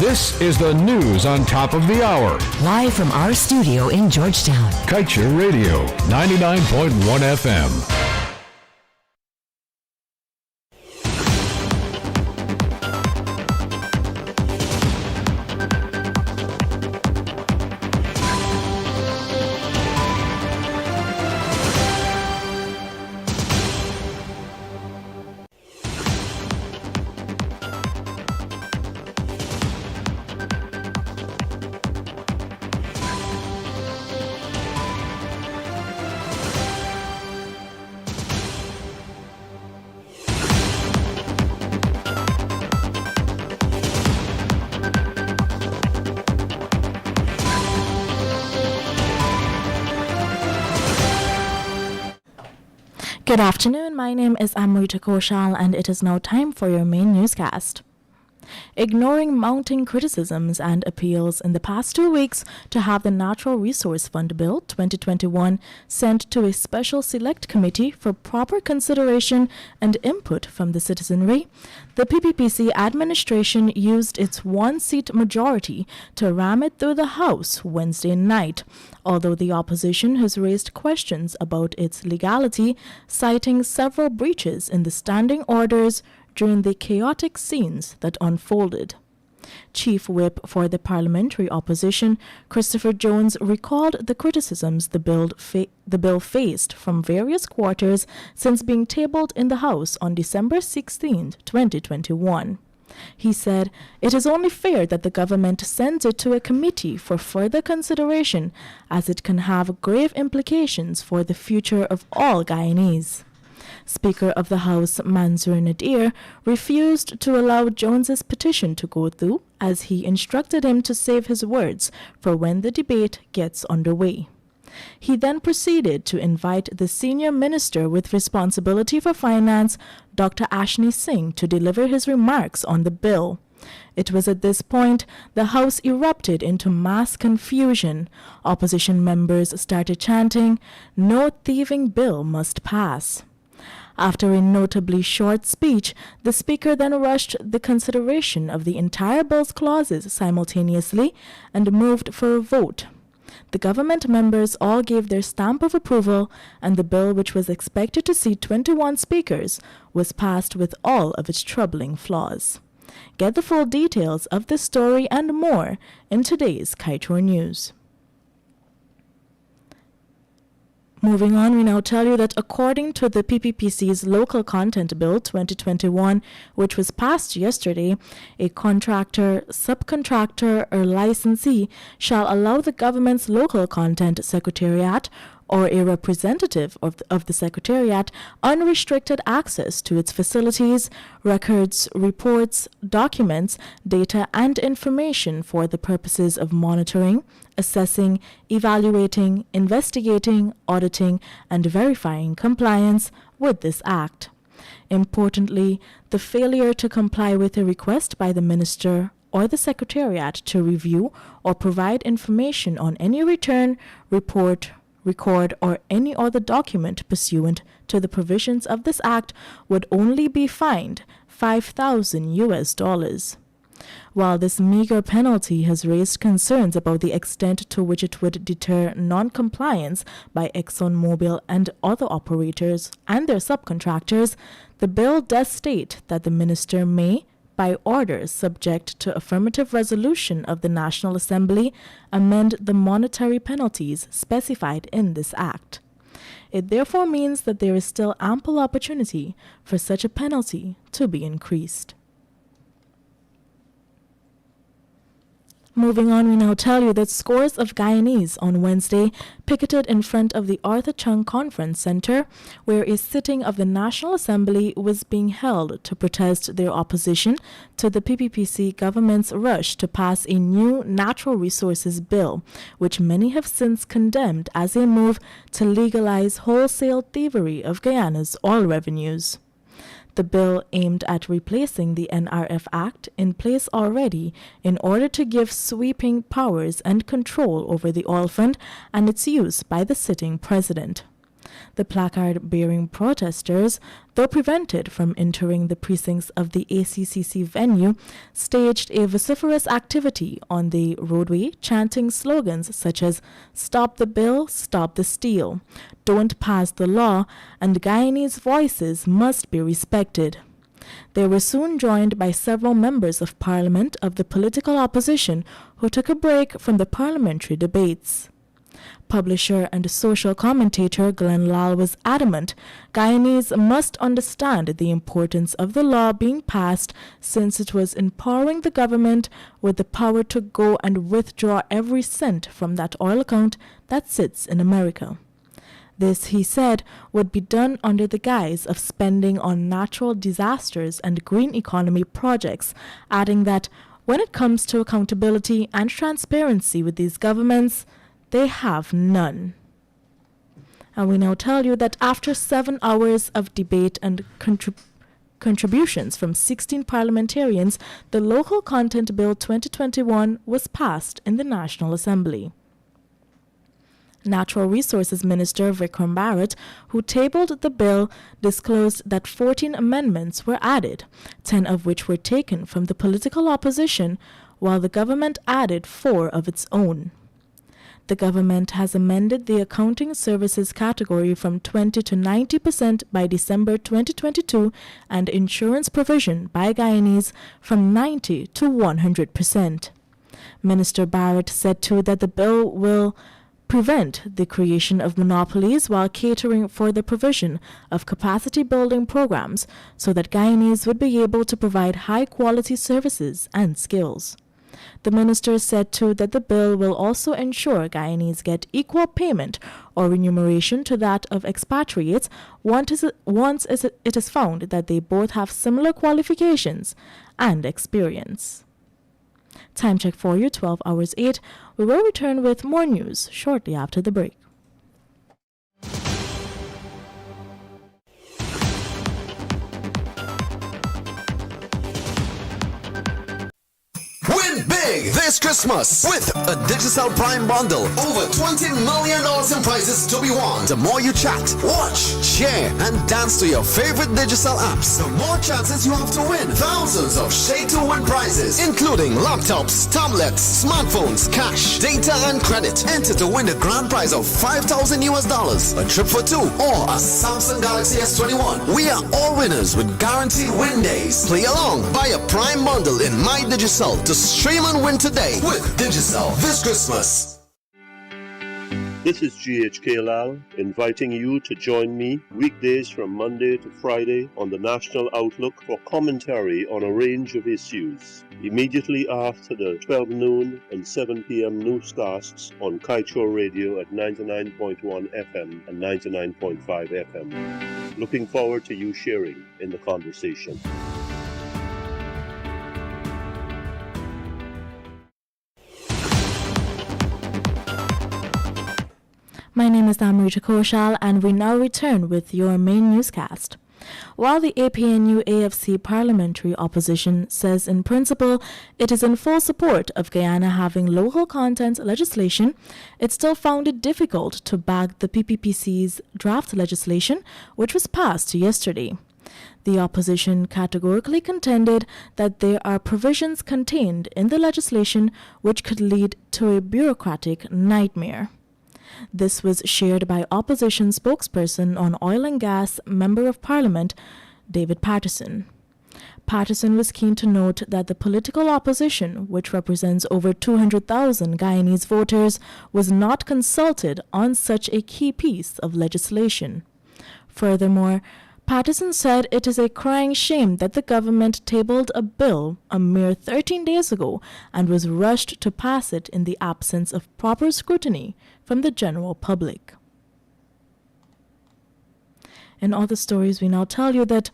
This is the news on top of the hour. Live from our studio in Georgetown. Kaieteur Radio, 99.1 FM. Good afternoon, my name is Amrita Koshal and it is now time for your main newscast. Ignoring mounting criticisms and appeals in the past 2 weeks to have the Natural Resource Fund Bill 2021 sent to a special select committee for proper consideration and input from the citizenry, the PPPC administration used its one-seat majority to ram it through the House Wednesday night, although the opposition has raised questions about its legality, citing several breaches in the standing orders during the chaotic scenes that unfolded. Chief Whip for the parliamentary opposition, Christopher Jones, recalled the criticisms the bill faced from various quarters since being tabled in the House on December 16, 2021. He said, "It is only fair that the government sends it to a committee for further consideration, as it can have grave implications for the future of all Guyanese." Speaker of the House Mansour Nadir refused to allow Jones's petition to go through, as he instructed him to save his words for when the debate gets underway. He then proceeded to invite the senior minister with responsibility for finance, Dr. Ashni Singh, to deliver his remarks on the bill. It was at this point the House erupted into mass confusion. Opposition members started chanting, "No thieving bill must pass." After a notably short speech, the Speaker then rushed the consideration of the entire bill's clauses simultaneously and moved for a vote. The government members all gave their stamp of approval, and the bill, which was expected to see 21 speakers, was passed with all of its troubling flaws. Get the full details of this story and more in today's Kaieteur News. Moving on, we now tell you that according to the PPPC's Local Content Bill 2021, which was passed yesterday, a contractor, subcontractor, or licensee shall allow the government's Local Content Secretariat or a representative of the Secretariat unrestricted access to its facilities, records, reports, documents, data, and information for the purposes of monitoring, assessing, evaluating, investigating, auditing, and verifying compliance with this Act. Importantly, the failure to comply with a request by the Minister or the Secretariat to review or provide information on any return, report, record, or any other document pursuant to the provisions of this Act would only be fined $5,000. While this meager penalty has raised concerns about the extent to which it would deter non-compliance by ExxonMobil and other operators and their subcontractors, the bill does state that the minister may, by orders subject to affirmative resolution of the National Assembly, amend the monetary penalties specified in this Act. It therefore means that there is still ample opportunity for such a penalty to be increased. Moving on, we now tell you that scores of Guyanese on Wednesday picketed in front of the Arthur Chung Conference Center, where a sitting of the National Assembly was being held to protest their opposition to the PPPC government's rush to pass a new natural resources bill, which many have since condemned as a move to legalize wholesale thievery of Guyana's oil revenues. The bill aimed at replacing the NRF Act in place already in order to give sweeping powers and control over the oil fund and its use by the sitting president. The placard-bearing protesters, though prevented from entering the precincts of the ACCC venue, staged a vociferous activity on the roadway, chanting slogans such as "Stop the bill, stop the steal," "Don't pass the law," and Guyanese voices must be respected. They were soon joined by several members of parliament of the political opposition who took a break from the parliamentary debates. Publisher and social commentator Glenn Lal was adamant Guyanese must understand the importance of the law being passed, since it was empowering the government with the power to go and withdraw every cent from that oil account that sits in America. This, he said, would be done under the guise of spending on natural disasters and green economy projects, adding that when it comes to accountability and transparency with these governments, they have none. And we now tell you that after 7 hours of debate and contributions from 16 parliamentarians, the Local Content Bill 2021 was passed in the National Assembly. Natural Resources Minister Vikram Bharat, who tabled the bill, disclosed that 14 amendments were added, 10 of which were taken from the political opposition, while the government added 4 of its own. The government has amended the accounting services category from 20 to 90% by December 2022 and insurance provision by Guyanese from 90 to 100%. Minister Barrett said too that the bill will prevent the creation of monopolies while catering for the provision of capacity building programs so that Guyanese would be able to provide high quality services and skills. The minister said too that the bill will also ensure Guyanese get equal payment or remuneration to that of expatriates once it is found that they both have similar qualifications and experience. Time check for you, 12 hours 8. We will return with more news shortly after the break. Win big this Christmas with a Digicel Prime bundle. Over $20 million in prizes to be won. The more you chat, watch, share, and dance to your favorite Digicel apps, the more chances you have to win. Thousands of Share-to-Win prizes, including laptops, tablets, smartphones, cash, data, and credit. Enter to win the grand prize of $5,000 US, a trip for 2, or a Samsung Galaxy S21. We are all winners with guaranteed win days. Play along. Buy a Prime bundle in My Digicel to stream and win today with Digicel this Christmas. This is GHK Lal inviting you to join me weekdays from Monday to Friday on the National Outlook for commentary on a range of issues. Immediately after the 12 noon and 7 p.m. newscasts on Kaieteur Radio at 99.1 FM and 99.5 FM. Looking forward to you sharing in the conversation. My name is Amrita Koshal, and we now return with your main newscast. While the APNU-AFC parliamentary opposition says in principle it is in full support of Guyana having local content legislation, it still found it difficult to back the PPPC's draft legislation, which was passed yesterday. The opposition categorically contended that there are provisions contained in the legislation which could lead to a bureaucratic nightmare. This was shared by opposition spokesperson on oil and gas, Member of Parliament, David Patterson. Patterson was keen to note that the political opposition, which represents over 200,000 Guyanese voters, was not consulted on such a key piece of legislation. Furthermore, Patterson said it is a crying shame that the government tabled a bill a mere 13 days ago and was rushed to pass it in the absence of proper scrutiny from the general public. In other stories, we now tell you that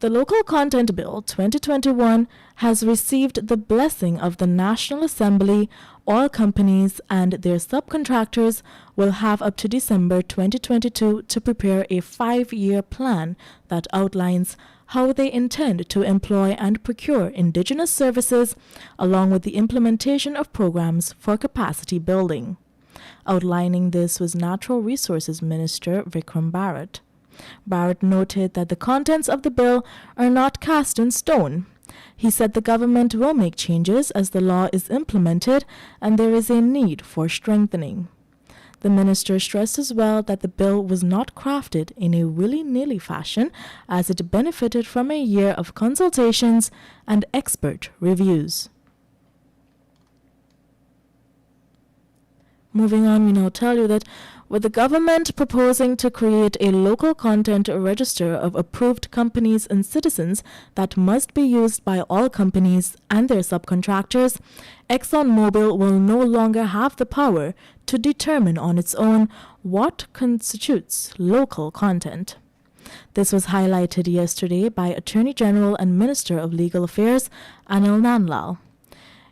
the Local Content Bill 2021 has received the blessing of the National Assembly. Oil companies and their subcontractors will have up to December 2022 to prepare a 5-year plan that outlines how they intend to employ and procure indigenous services, along with the implementation of programs for capacity building. Outlining this was Natural Resources Minister Vikram Bharat. Bharat noted that the contents of the bill are not cast in stone. He said the government will make changes as the law is implemented and there is a need for strengthening. The minister stressed as well that the bill was not crafted in a willy-nilly fashion as it benefited from a year of consultations and expert reviews. Moving on, we now tell you that with the government proposing to create a local content register of approved companies and citizens that must be used by all companies and their subcontractors, ExxonMobil will no longer have the power to determine on its own what constitutes local content. This was highlighted yesterday by Attorney General and Minister of Legal Affairs Anil Nandlal.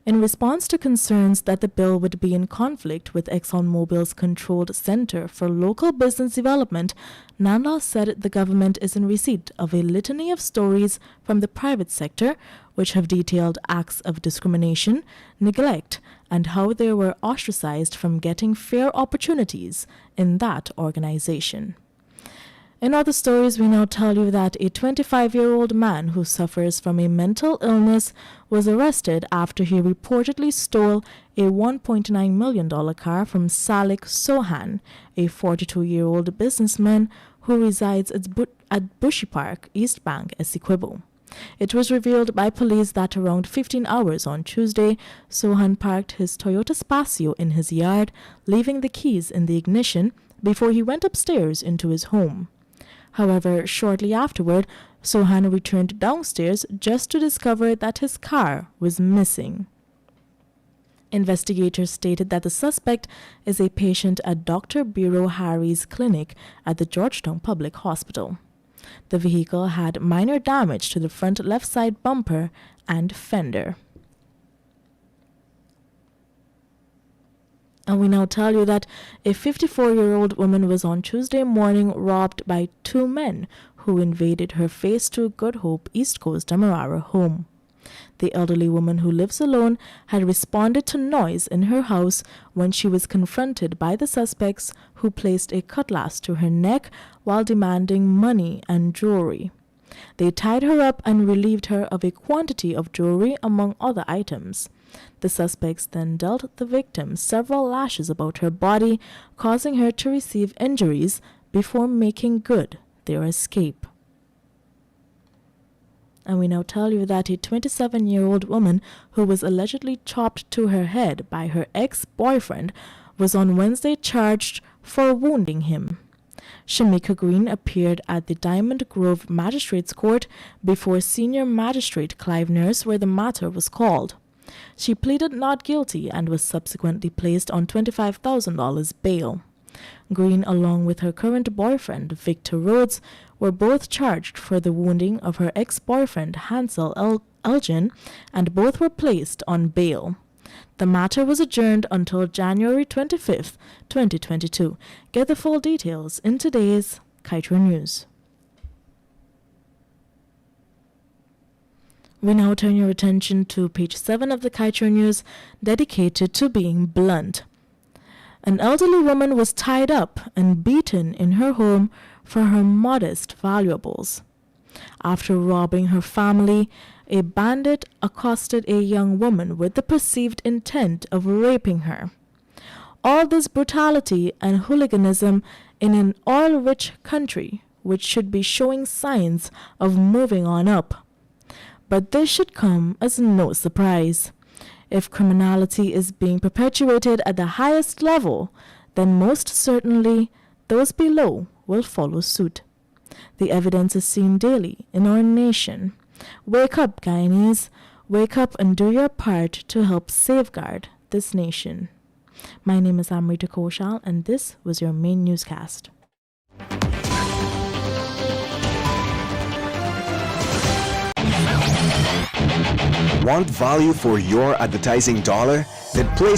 In response to concerns that the bill would be in conflict with ExxonMobil's controlled Center for Local Business Development, Nandlal said the government is in receipt of a litany of stories from the private sector which have detailed acts of discrimination, neglect, and how they were ostracized from getting fair opportunities in that organization. In other stories, we now tell you that a 25-year-old man who suffers from a mental illness was arrested after he reportedly stole a $1.9 million car from Salik Sohan, a 42-year-old businessman who resides at Bushy Park, East Bank, Essequibo. It was revealed by police that around 15 hours on Tuesday, Sohan parked his Toyota Spacio in his yard, leaving the keys in the ignition before he went upstairs into his home. However, shortly afterward, Sohan returned downstairs just to discover that his car was missing. Investigators stated that the suspect is a patient at Dr. Biro Harry's clinic at the Georgetown Public Hospital. The vehicle had minor damage to the front left side bumper and fender. And we now tell you that a 54-year-old woman was on Tuesday morning robbed by two men who invaded her Phase 2 Good Hope East Coast Demerara home. The elderly woman who lives alone had responded to noise in her house when she was confronted by the suspects who placed a cutlass to her neck while demanding money and jewelry. They tied her up and relieved her of a quantity of jewelry among other items. The suspects then dealt the victim several lashes about her body, causing her to receive injuries before making good their escape. And we now tell you that a 27-year-old woman who was allegedly chopped to her head by her ex-boyfriend was on Wednesday charged for wounding him. Shamika Green appeared at the Diamond Grove Magistrates Court before Senior Magistrate Clive Nurse, where the matter was called. She pleaded not guilty and was subsequently placed on $25,000 bail. Green, along with her current boyfriend, Victor Rhodes, were both charged for the wounding of her ex-boyfriend, Hansel Elgin, and both were placed on bail. The matter was adjourned until January 25th, 2022. Get the full details in today's Kaieteur News. We now turn your attention to page 7 of the Kaieteur News, dedicated to being blunt. An elderly woman was tied up and beaten in her home for her modest valuables. After robbing her family, a bandit accosted a young woman with the perceived intent of raping her. All this brutality and hooliganism in an oil-rich country which should be showing signs of moving on up. But this should come as no surprise. If criminality is being perpetuated at the highest level, then most certainly those below will follow suit. The evidence is seen daily in our nation. Wake up, Guyanese. Wake up and do your part to help safeguard this nation. My name is Amrita Koshal, and this was your main newscast. Want value for your advertising dollar? Then place